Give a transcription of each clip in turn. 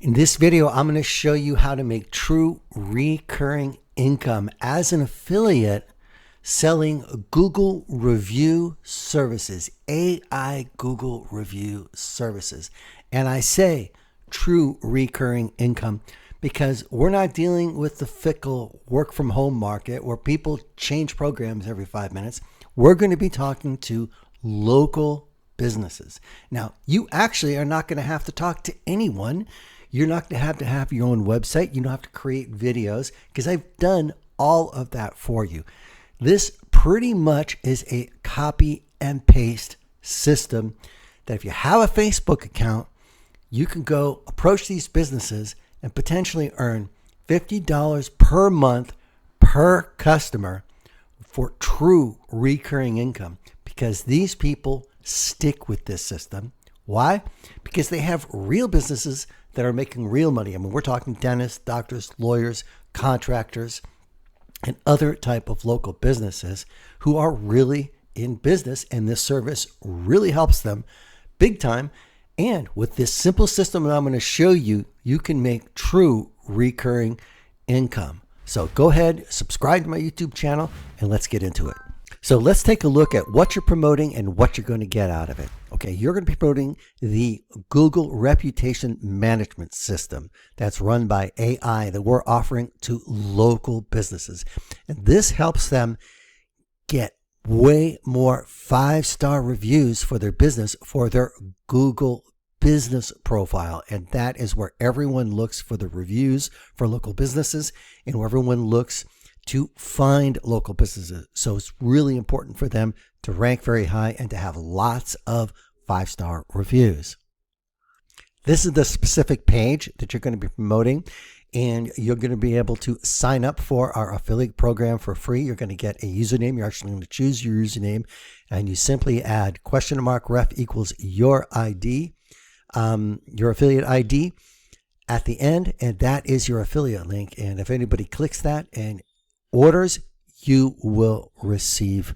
In this video, I'm going to show you how to make true recurring income as an affiliate selling Google review services, AI Google review services. And I say true recurring income because we're not dealing with the fickle work from home market where people change programs every 5 minutes. We're going to be talking to local businesses. Now, you actually are not going to have to talk to anyone. You're not going to have your own website. You don't have to create videos because I've done all of that for you. This pretty much is a copy and paste system that if you have a Facebook account, you can go approach these businesses and potentially earn $50 per month per customer for true recurring income because these people stick with this system. Why? Because they have real businesses that are making real money. I mean, we're talking dentists, doctors, lawyers, contractors, and other type of local businesses who are really in business, and this service really helps them big time. And with this simple system that I'm going to show you, you can make true recurring income. So go ahead, subscribe to my YouTube channel, and let's get into it. So let's take a look at what you're promoting and what you're going to get out of it. Okay, you're going to be promoting the Google Reputation Management System that's run by AI that we're offering to local businesses. And this helps them get way more 5-star reviews for their business for their Google business profile. And that is where everyone looks for the reviews for local businesses and where everyone looks to find local businesses. So it's really important for them to rank very high and to have lots of 5-star reviews. This is the specific page that you're going to be promoting, and you're going to be able to sign up for our affiliate program for free. You're going to get a username. You're actually going to choose your username, and you simply add !ref equals your ID, your affiliate ID at the end, and that is your affiliate link. And if anybody clicks that and orders, you will receive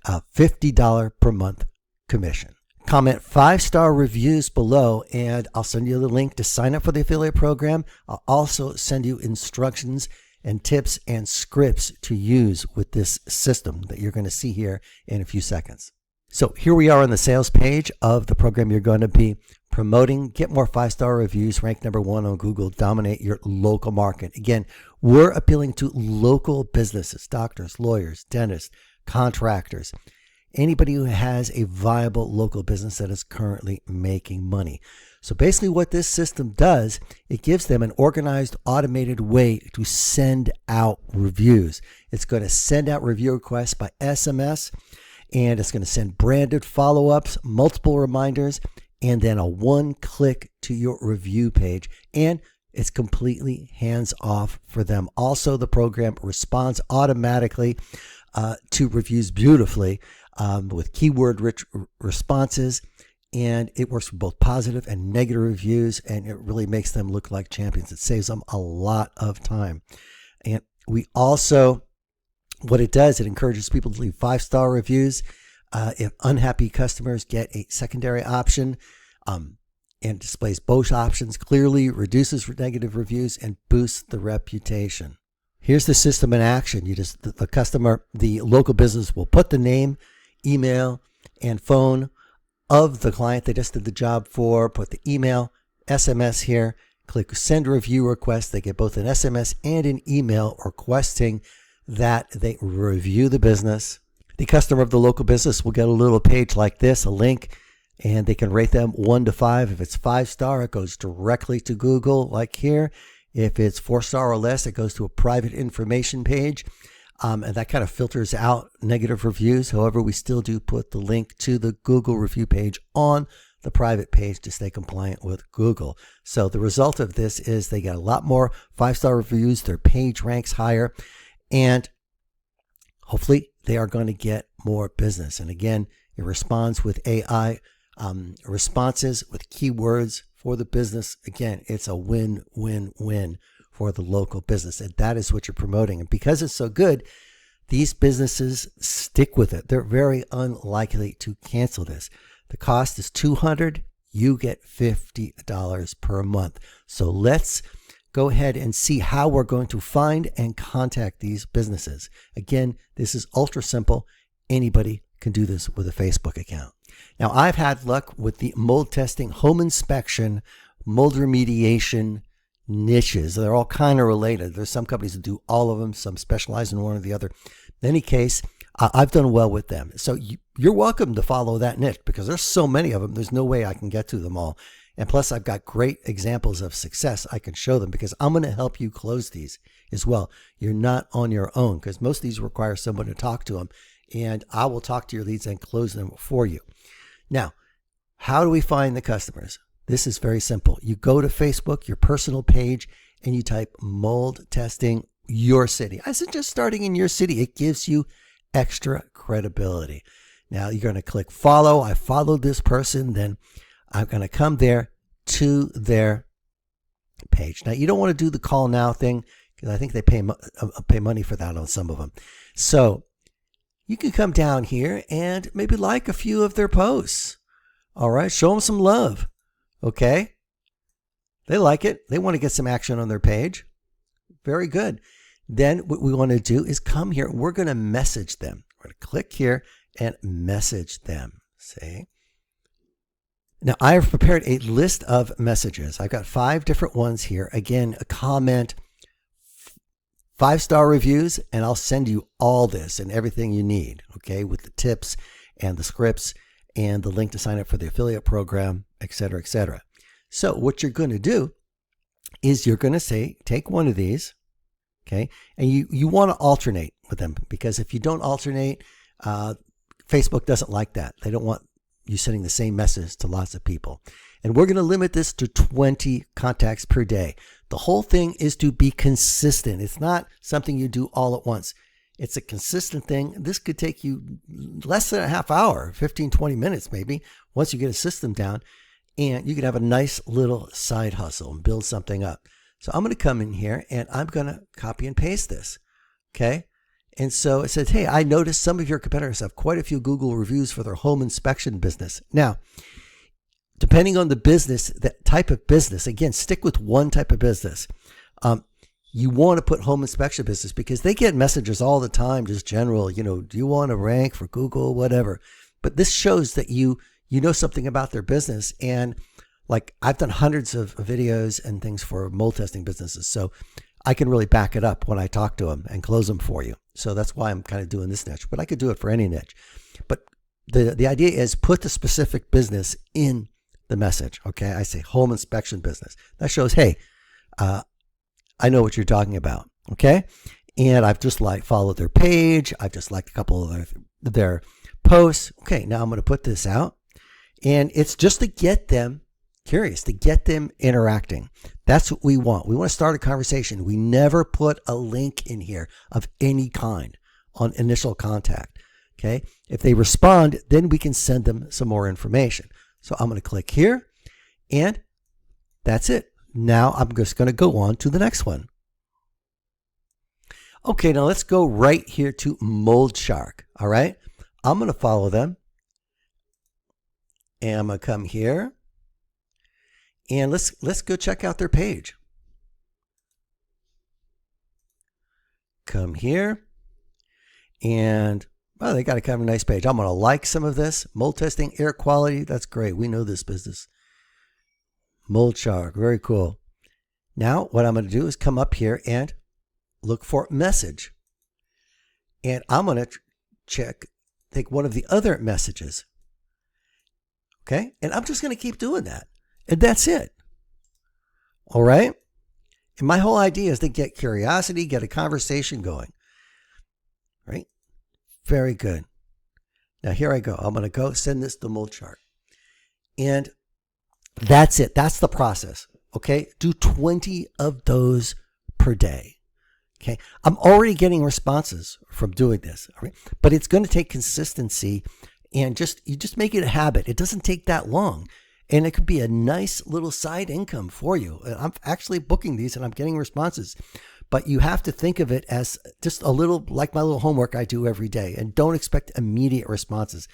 a $50 per month commission. Comment 5-star reviews below and I'll send you the link to sign up for the affiliate program. I'll also send you instructions and tips and scripts to use with this system that you're going to see here in a few seconds. So here we are on the sales page of the program you're going to be promoting. Get more 5-star reviews, rank #1 on Google, dominate your local market. Again, we're appealing to local businesses, doctors, lawyers, dentists, contractors, anybody who has a viable local business that is currently making money. So basically what this system does, it gives them an organized, automated way to send out reviews. It's going to send out review requests by SMS, and it's going to send branded follow-ups, multiple reminders, and then a one-click to your review page. And it's completely hands-off for them. Also, the program responds automatically to reviews beautifully with keyword-rich responses, and it works for both positive and negative reviews, and it really makes them look like champions. It saves them a lot of time. And we also, what it does, it encourages people to leave 5-star reviews. If unhappy customers get a secondary option, and displays both options clearly, reduces negative reviews, and boosts the reputation. Here's the system in action. The local business will put the name, email, and phone of the client they just did the job for, put the email, SMS here, click send review request. They get both an SMS and an email requesting that they review the business. The customer of the local business will get a little page like this, a link, and they can rate them 1 to 5. If it's 5-star, it goes directly to Google, like here. If it's 4-star or less, it goes to a private information page, and that kind of filters out negative reviews. However, we still do put the link to the Google review page on the private page to stay compliant with Google. So the result of this is they get a lot more 5-star reviews, their page ranks higher, and hopefully they are going to get more business. And again, it responds with AI responses with keywords for the business. Again, it's a win-win-win for the local business, and that is what you're promoting. And because it's so good, these businesses stick with it. They're very unlikely to cancel this. The cost is $200 you get $50 per month. So let's go ahead and see how we're going to find and contact these businesses. Again, this is ultra simple. Anybody can do this with a Facebook account. Now, I've had luck with the mold testing, home inspection, mold remediation niches. They're all kind of related. There's some companies that do all of them, some specialize in one or the other. In any case, I've done well with them. So you're welcome to follow that niche because there's so many of them. There's no way I can get to them all. And plus, I've got great examples of success I can show them because I'm going to help you close these as well. You're not on your own because most of these require someone to talk to them. And I will talk to your leads and close them for you. Now, how do we find the customers? This is very simple. You go to Facebook, your personal page, and you type mold testing your city. I suggest starting in your city. It gives you extra credibility. Now, you're going to click follow. I followed this person. Then I'm going to come there to their page. Now, you don't want to do the call now thing because I think they pay money for that on some of them. So you can come down here and maybe like a few of their posts. All right. Show them some love. Okay. They like it. They want to get some action on their page. Very good. Then what we want to do is come here. We're going to message them. We're going to click here and message them. See? Now, I have prepared a list of messages. I've got 5 different ones here. Again, a comment, 5-star reviews, and I'll send you all this and everything you need, okay, with the tips and the scripts and the link to sign up for the affiliate program, et cetera, et cetera. So what you're going to do is you're going to say, take one of these, okay, and you want to alternate with them because if you don't alternate, Facebook doesn't like that. They don't want you sending the same message to lots of people. And we're going to limit this to 20 contacts per day. The whole thing is to be consistent. It's not something you do all at once. It's a consistent thing. This could take you less than a half hour, 15, 20 minutes maybe, once you get a system down. And you can have a nice little side hustle and build something up. So I'm going to come in here and I'm going to copy and paste this. Okay. And so it says, hey, I noticed some of your competitors have quite a few Google reviews for their home inspection business. Now, depending on the business, that type of business, again, stick with one type of business. You want to put home inspection business because they get messages all the time, just general, do you want to rank for Google, whatever. But this shows that you know something about their business. And like I've done hundreds of videos and things for mold testing businesses. So I can really back it up when I talk to them and close them for you. So that's why I'm kind of doing this niche, but I could do it for any niche. But the idea is put the specific business in the message. Okay. I say home inspection business. That shows, hey, I know what you're talking about. Okay. And I've just followed their page. I've just liked a couple of their posts. Okay. Now I'm going to put this out and it's just to get them curious, to get them interacting. That's what we want. We want to start a conversation. We never put a link in here of any kind on initial contact. Okay. If they respond, then we can send them some more information. So I'm going to click here and that's it. Now I'm just going to go on to the next one. Okay. Now let's go right here to Mold Shark. All right. I'm going to follow them and I'm going to come here. And let's go check out their page. Come here. And well, they got a kind of nice page. I'm going to like some of this. Mold testing, air quality. That's great. We know this business. Mold Shark. Very cool. Now what I'm going to do is come up here and look for message. And I'm going to take one of the other messages. Okay. And I'm just going to keep doing that. And that's it. All right. And my whole idea is to get curiosity, get a conversation going. Right. Very good. Now here I go. I'm going to go send this to Mold Shark. And that's it. That's the process. Okay. Do 20 of those per day. Okay. I'm already getting responses from doing this. All right. But it's going to take consistency and you just make it a habit. It doesn't take that long. And it could be a nice little side income for you. I'm actually booking these and I'm getting responses. But you have to think of it as just a little, like my little homework I do every day. And don't expect immediate responses.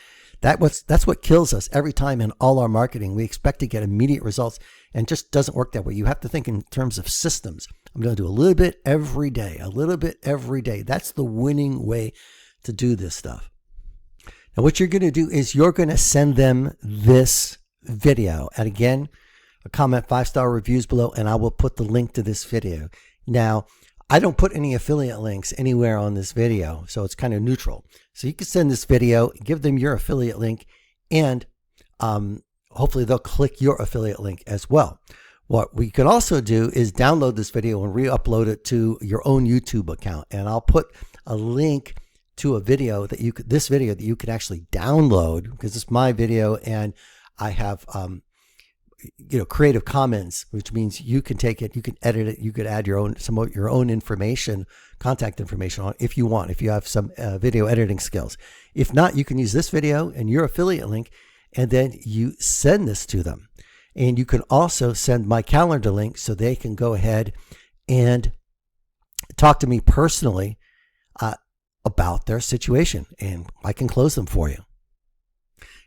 That's what kills us every time in all our marketing. We expect to get immediate results, and it just doesn't work that way. You have to think in terms of systems. I'm going to do a little bit every day, a little bit every day. That's the winning way to do this stuff. Now, what you're going to do is you're going to send them this video. And again, a comment 5-star reviews below, and I will put the link to this video. Now, I don't put any affiliate links anywhere on this video, so it's kind of neutral. So you can send this video, give them your affiliate link, and hopefully they'll click your affiliate link as well. What we can also do is download this video and re-upload it to your own YouTube account. And I'll put a link to a video that this video that you can actually download, because it's my video and I have Creative Commons, which means you can take it, you can edit it, you could add some of your own information, contact information on it if you want, if you have some video editing skills. If not, you can use this video and your affiliate link, and then you send this to them. And you can also send my calendar link so they can go ahead and talk to me personally about their situation, and I can close them for you.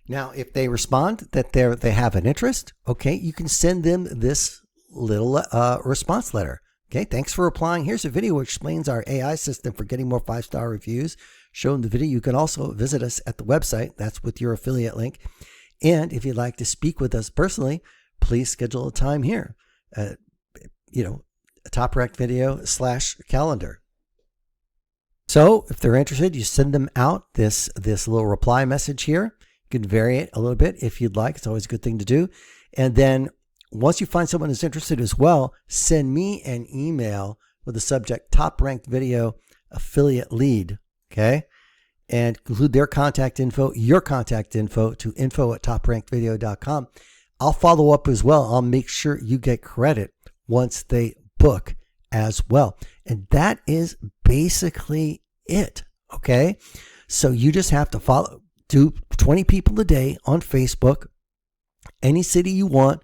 Now, if they respond that they have an interest, okay, you can send them this little response letter. Okay, thanks for replying. Here's a video which explains our AI system for getting more 5-star reviews. Show them the video. You can also visit us at the website. That's with your affiliate link. And if you'd like to speak with us personally, please schedule a time here. Top-Ranked Video /calendar. So if they're interested, you send them out this little reply message here. You can vary it a little bit if you'd like. It's always a good thing to do. And then once you find someone who's interested as well, send me an email with the subject Top Ranked Video Affiliate Lead. Okay. And include their contact info, your contact info, to info@toprankedvideo.com. I'll follow up as well. I'll make sure you get credit once they book as well. And that is basically it. Okay. So you just have to do 20 people a day on Facebook, any city you want,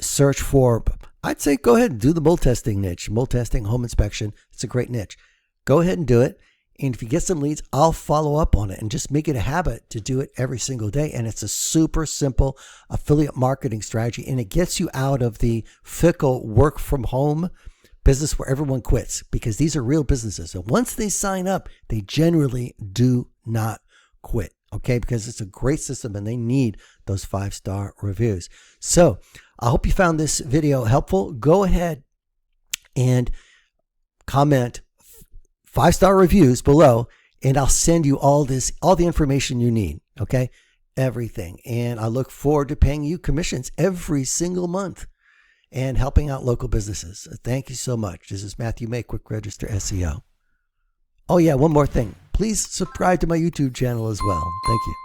search for, I'd say go ahead and do the mold testing niche, mold testing, home inspection. It's a great niche. Go ahead and do it. And if you get some leads, I'll follow up on it and just make it a habit to do it every single day. And it's a super simple affiliate marketing strategy. And it gets you out of the fickle work from home business where everyone quits, because these are real businesses. And once they sign up, they generally do not quit. Okay, because it's a great system and they need those 5-star reviews. So I hope you found this video helpful. Go ahead and comment 5-star reviews below, and I'll send you all the information you need. Okay, everything. And I look forward to paying you commissions every single month and helping out local businesses. Thank you so much. This is Matthew May, Quick Register SEO. Oh yeah, one more thing. Please subscribe to my YouTube channel as well. Thank you.